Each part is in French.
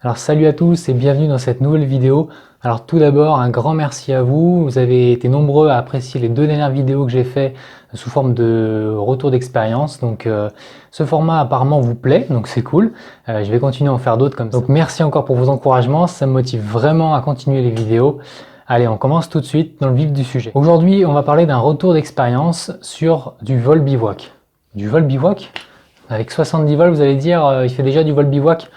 Alors salut à tous et bienvenue dans cette nouvelle vidéo. Alors tout d'abord un grand merci à vous, vous avez été nombreux à apprécier les deux dernières vidéos que j'ai fait sous forme de retour d'expérience. Donc ce format apparemment vous plaît, donc c'est cool. Je vais continuer à en faire d'autres comme ça. Donc merci encore pour vos encouragements, ça me motive vraiment à continuer les vidéos. Allez, on commence tout de suite dans le vif du sujet. Aujourd'hui on va parler d'un retour d'expérience sur du vol bivouac. Du vol bivouac? Avec 70 vols vous allez dire il fait déjà du vol bivouac?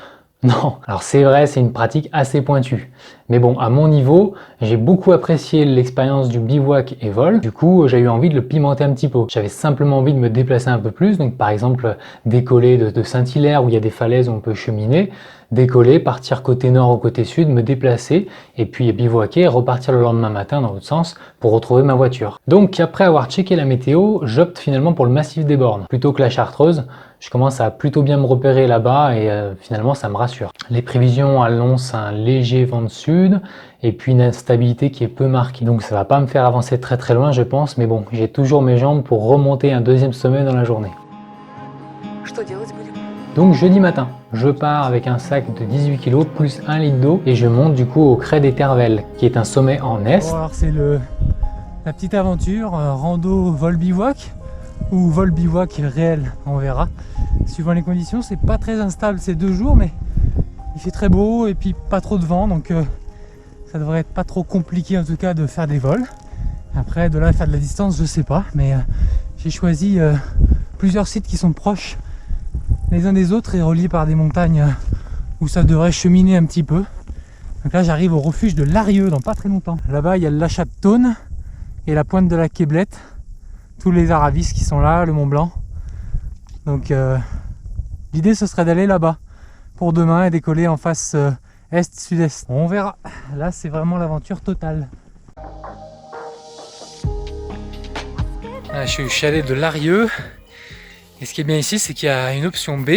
Non, alors c'est vrai, c'est une pratique assez pointue. Mais bon, à mon niveau, j'ai beaucoup apprécié l'expérience du bivouac et vol. Du coup, j'ai eu envie de le pimenter un petit peu. J'avais simplement envie de me déplacer un peu plus. Donc par exemple, décoller de Saint-Hilaire où il y a des falaises où on peut cheminer. Décoller, partir côté nord ou côté sud, me déplacer. Et puis bivouaquer et repartir le lendemain matin dans l'autre sens pour retrouver ma voiture. Donc après avoir checké la météo, j'opte finalement pour le massif des Bornes. Plutôt que la Chartreuse. Je commence à plutôt bien me repérer là-bas et finalement ça me rassure. Les prévisions annoncent un léger vent de sud et puis une instabilité qui est peu marquée. Donc ça va pas me faire avancer très loin je pense, mais bon, j'ai toujours mes jambes pour remonter un deuxième sommet dans la journée. Donc jeudi matin, je pars avec un sac de 18 kg plus 1 litre d'eau et je monte du coup au Crêt des Tervelles, qui est un sommet en est. Bon, alors c'est la petite aventure, rando vol bivouac ou vol bivouac réel, on verra. Suivant les conditions, c'est pas très instable ces 2 jours, mais il fait très beau et puis pas trop de vent, donc ça devrait être pas trop compliqué en tout cas de faire des vols. Après de là à faire de la distance, je sais pas, mais j'ai choisi plusieurs sites qui sont proches les uns des autres et reliés par des montagnes où ça devrait cheminer un petit peu. Donc là j'arrive au refuge de Larieux dans pas très longtemps. Là-bas il y a le Lachat de Thône et la pointe de la Québlette, tous les Aravis qui sont là, le Mont Blanc. Donc l'idée ce serait d'aller là-bas pour demain et décoller en face est-sud-est. On verra, là c'est vraiment l'aventure totale. Là, je suis au chalet de Larieux et ce qui est bien ici c'est qu'il y a une option B.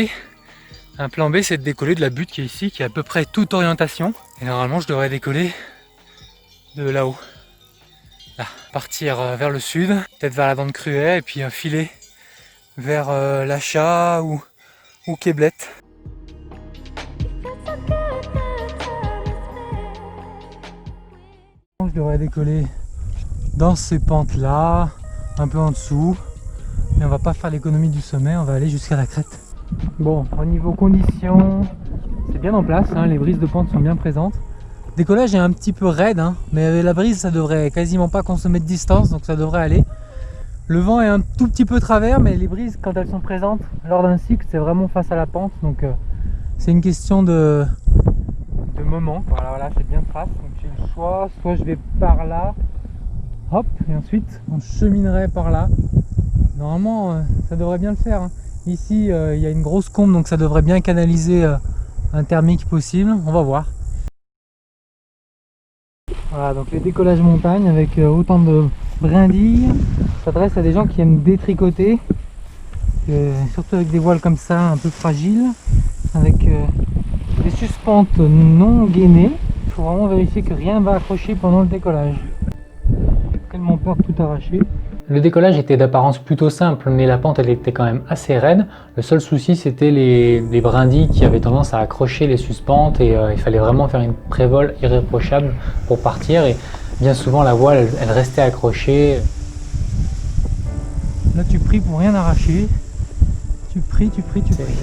Un plan B c'est de décoller de la butte qui est ici, qui est à peu près toute orientation. Et normalement je devrais décoller de là-haut. Là, partir vers le sud, peut-être vers la Dent de Cruet et puis filer vers Lachat ou Québlette. Je devrais décoller dans ces pentes là, un peu en dessous, mais on va pas faire l'économie du sommet, on va aller jusqu'à la crête. Bon, au niveau conditions, c'est bien en place, hein, les brises de pente sont bien présentes. Décollage est un petit peu raide, hein, mais avec la brise ça devrait quasiment pas consommer de distance, donc ça devrait aller. Le vent est un tout petit peu travers, mais les brises quand elles sont présentes lors d'un cycle c'est vraiment face à la pente, donc c'est une question de moment. Voilà, c'est bien trace, donc j'ai le choix, soit je vais par là, hop, et ensuite on cheminerait par là. Normalement ça devrait bien le faire, hein. Ici il y a une grosse combe, donc ça devrait bien canaliser un thermique possible, on va voir. Voilà, donc les décollages montagne avec autant de brindilles s'adresse à des gens qui aiment détricoter, surtout avec des voiles comme ça un peu fragiles, avec des suspentes non gainées. Il faut vraiment vérifier que rien ne va accrocher pendant le décollage. J'ai tellement peur de tout arracher. Le décollage était d'apparence plutôt simple, mais la pente elle était quand même assez raide. Le seul souci c'était les brindilles qui avaient tendance à accrocher les suspentes et il fallait vraiment faire une prévol irréprochable pour partir et bien souvent la voile elle restait accrochée. Là tu pries pour rien arracher. Tu pries.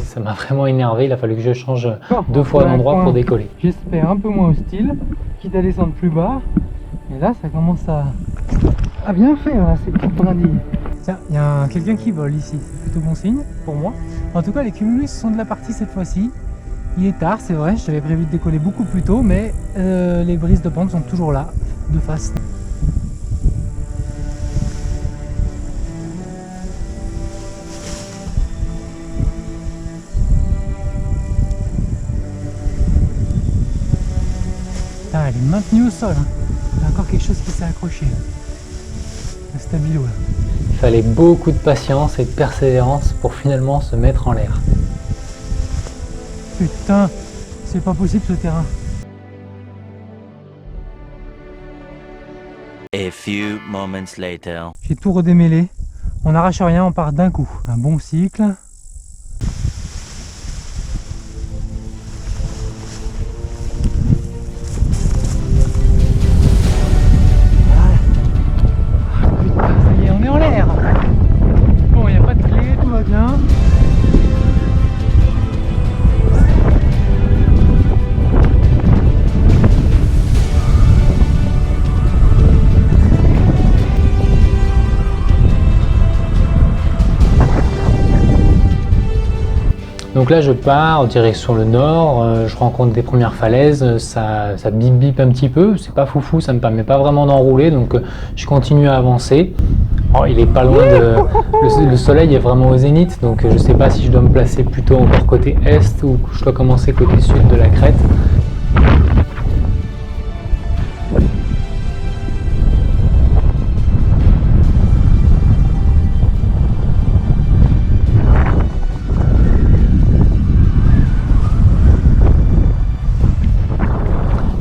Ça m'a vraiment énervé, il a fallu que je change 2 fois d'endroit pour décoller. J'espère un peu moins hostile, quitte à descendre plus bas. Et là ça commence à bien faire là, ces petites brindilles. Tiens, il y a quelqu'un qui vole ici, c'est plutôt bon signe pour moi. En tout cas les cumulus sont de la partie cette fois-ci. Il est tard, c'est vrai, j'avais prévu de décoller beaucoup plus tôt, mais les brises de pente sont toujours là, de face. Ah, elle est maintenue au sol, hein. Il y a encore quelque chose qui s'est accroché. Le stabilo là. Il fallait beaucoup de patience et de persévérance pour finalement se mettre en l'air. Putain, c'est pas possible ce terrain. A few moments later. J'ai tout redémêlé. On n'arrache rien, on part d'un coup. Un bon cycle. Donc là je pars en direction le nord, je rencontre des premières falaises, ça bip bip un petit peu, c'est pas foufou, ça me permet pas vraiment d'enrouler, donc je continue à avancer. Oh, il est pas loin de... Le soleil est vraiment au zénith, donc je sais pas si je dois me placer plutôt encore côté est ou je dois commencer côté sud de la crête.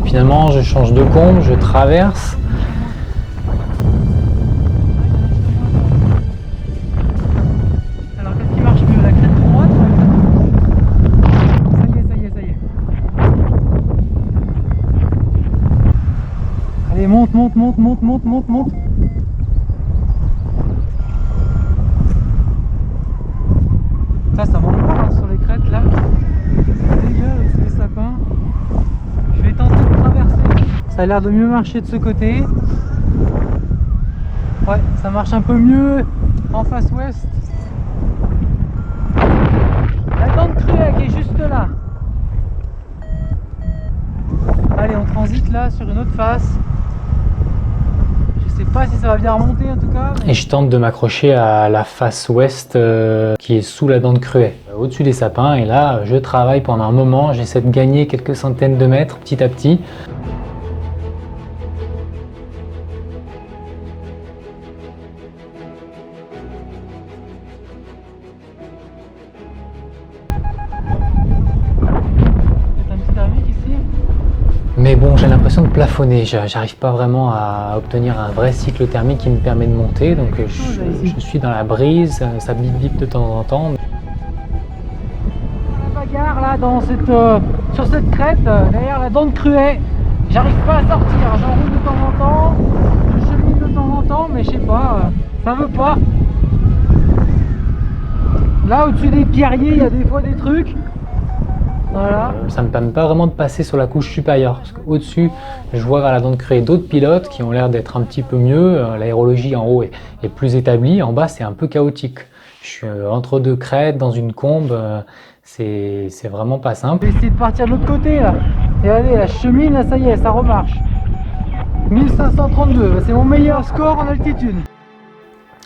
Finalement, je change de combe, je traverse. Alors, qu'est-ce qui marche mieux, la crête droite ou la crête gauche? Ça y est. Allez, monte. Ça monte pas hein, sur les crêtes là. Dégueule, c'est les sapins. Je vais tenter de traverser. Ça a l'air de mieux marcher de ce côté. Ouais, ça marche un peu mieux en face ouest. La dent de Cruet qui est juste là. Allez, on transite là sur une autre face. Je sais pas si ça va bien remonter en tout cas. Mais... Et je tente de m'accrocher à la face ouest qui est sous la dent de Cruet, au-dessus des sapins. Et là, je travaille pendant un moment, j'essaie de gagner quelques centaines de mètres petit à petit. Mais bon, j'ai l'impression de plafonner, j'arrive pas vraiment à obtenir un vrai cycle thermique qui me permet de monter, donc je suis dans la brise, ça bip bip de temps en temps. La bagarre là, sur cette crête, derrière la dent de Cruet, j'arrive pas à sortir, j'enroule de temps en temps, je chemine de temps en temps, mais je sais pas, ça veut pas. Là au-dessus des pierriers, il y a des fois des trucs. Voilà. Ça me permet pas vraiment de passer sur la couche supérieure, parce qu'au-dessus, je vois à la dent de Cruet d'autres pilotes qui ont l'air d'être un petit peu mieux, l'aérologie en haut est plus établie, en bas c'est un peu chaotique. Je suis entre deux crêtes, dans une combe, c'est vraiment pas simple. Je vais essayer de partir de l'autre côté là, et allez, la chemine, là ça y est, ça remarche. 1532, c'est mon meilleur score en altitude.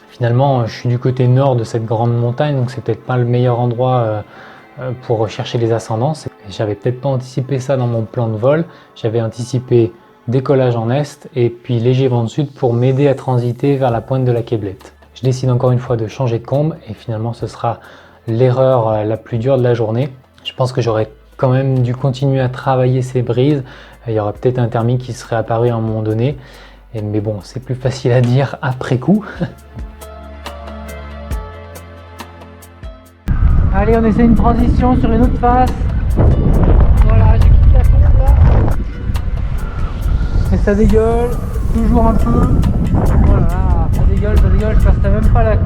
Finalement, je suis du côté nord de cette grande montagne, donc c'est peut-être pas le meilleur endroit pour rechercher les ascendances. J'avais peut-être pas anticipé ça dans mon plan de vol. J'avais anticipé décollage en est et puis léger vent de sud pour m'aider à transiter vers la pointe de la Québlette. Je décide encore une fois de changer de combe et finalement ce sera l'erreur la plus dure de la journée. Je pense que j'aurais quand même dû continuer à travailler ces brises. Il y aurait peut-être un thermique qui serait apparu à un moment donné. Mais bon, c'est plus facile à dire après coup. Allez, on essaie une transition sur une autre face. Voilà, j'ai quitté la pompe là. Et ça dégueule, toujours un peu. Voilà, ça dégueule, je passe même pas la... Là,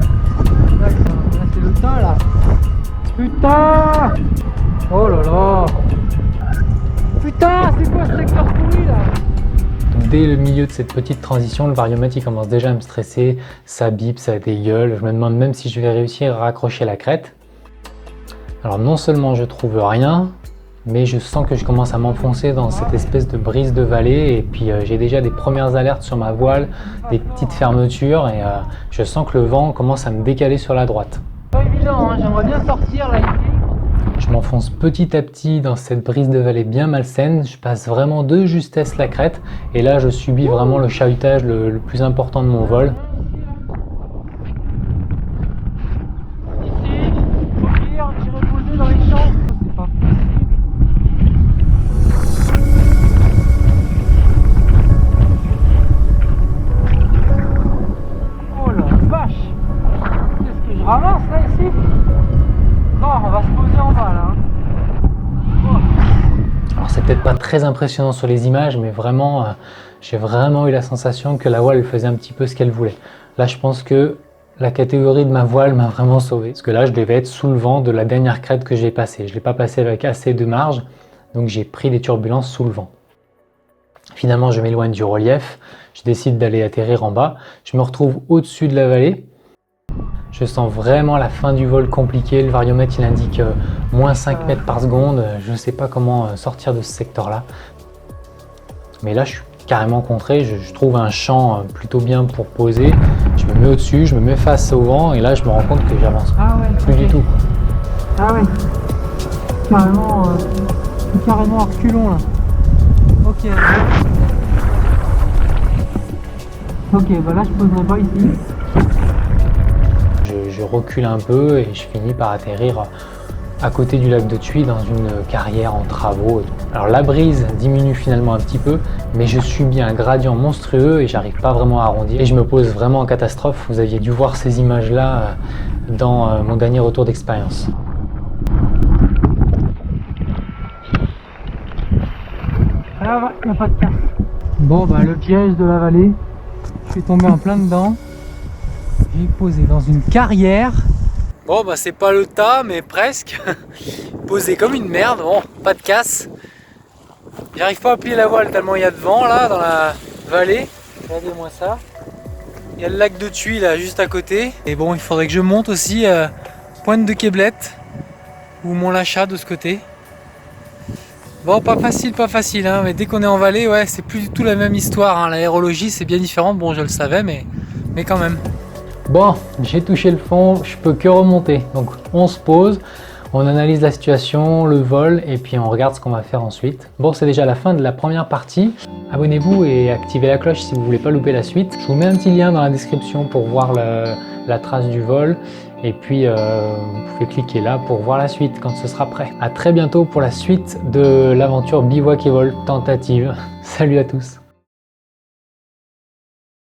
c'est le tas là. Putain! Oh là là! Putain, c'est quoi ce secteur pourri là? Dès le milieu de cette petite transition, le variomètre il commence déjà à me stresser. Ça bip, ça dégueule. Je me demande même si je vais réussir à raccrocher la crête. Alors non seulement je trouve rien, mais je sens que je commence à m'enfoncer dans cette espèce de brise de vallée et puis j'ai déjà des premières alertes sur ma voile, des petites fermetures et je sens que le vent commence à me décaler sur la droite. Pas évident, hein, j'aimerais bien sortir là ici. Je m'enfonce petit à petit dans cette brise de vallée bien malsaine, je passe vraiment de justesse la crête et là je subis vraiment le chahutage le plus important de mon vol. Dans les champs, c'est pas possible. Oh la vache! Qu'est-ce que je ramasse là ici? Non, on va se poser en bas là. Oh. Alors c'est peut-être pas très impressionnant sur les images, mais vraiment, j'ai vraiment eu la sensation que la voile elle faisait un petit peu ce qu'elle voulait. Là je pense que la catégorie de ma voile m'a vraiment sauvé. Parce que là, je devais être sous le vent de la dernière crête que j'ai passée. Je ne l'ai pas passée avec assez de marge, donc j'ai pris des turbulences sous le vent. Finalement, je m'éloigne du relief. Je décide d'aller atterrir en bas. Je me retrouve au-dessus de la vallée. Je sens vraiment la fin du vol compliqué. Le variomètre il indique moins 5 mètres par seconde. Je ne sais pas comment sortir de ce secteur-là. Mais là, je suis carrément contré. Je trouve un champ plutôt bien pour poser. Je me mets au-dessus, je me mets face au vent et là, je me rends compte que j'avance plus du tout. Ah ouais, carrément à reculons là. Ok. Ok, bah là je poserai pas ici. Je recule un peu et je finis par atterrir à côté du lac de Thuy dans une carrière en travaux. Alors la brise diminue finalement un petit peu, mais je subis un gradient monstrueux et j'arrive pas vraiment à arrondir. Et je me pose vraiment en catastrophe. Vous aviez dû voir ces images-là dans mon dernier retour d'expérience. Ah, il n'y a pas de casse. Bon, bah le piège de la vallée, je suis tombé en plein dedans. J'ai posé dans une carrière. Bon, bah c'est pas le tas, mais presque. Posé comme une merde. Bon, pas de casse. J'arrive pas à plier la voile tellement il y a de vent là dans la vallée. Regardez-moi ça. Il y a le lac de Thuy là juste à côté. Et bon, il faudrait que je monte aussi Pointe de Québlette ou Mont Lachat de ce côté. Bon, pas facile, hein, mais dès qu'on est en vallée, ouais, c'est plus du tout la même histoire. Hein. L'aérologie, c'est bien différent. Bon, je le savais, mais quand même. Bon, j'ai touché le fond, je peux que remonter. Donc, on se pose, on analyse la situation, le vol, et puis on regarde ce qu'on va faire ensuite. Bon, c'est déjà la fin de la première partie. Abonnez-vous et activez la cloche si vous voulez pas louper la suite. Je vous mets un petit lien dans la description pour voir la trace du vol. Et puis, vous pouvez cliquer là pour voir la suite quand ce sera prêt. À très bientôt pour la suite de l'aventure bivouac et vol tentative. Salut à tous!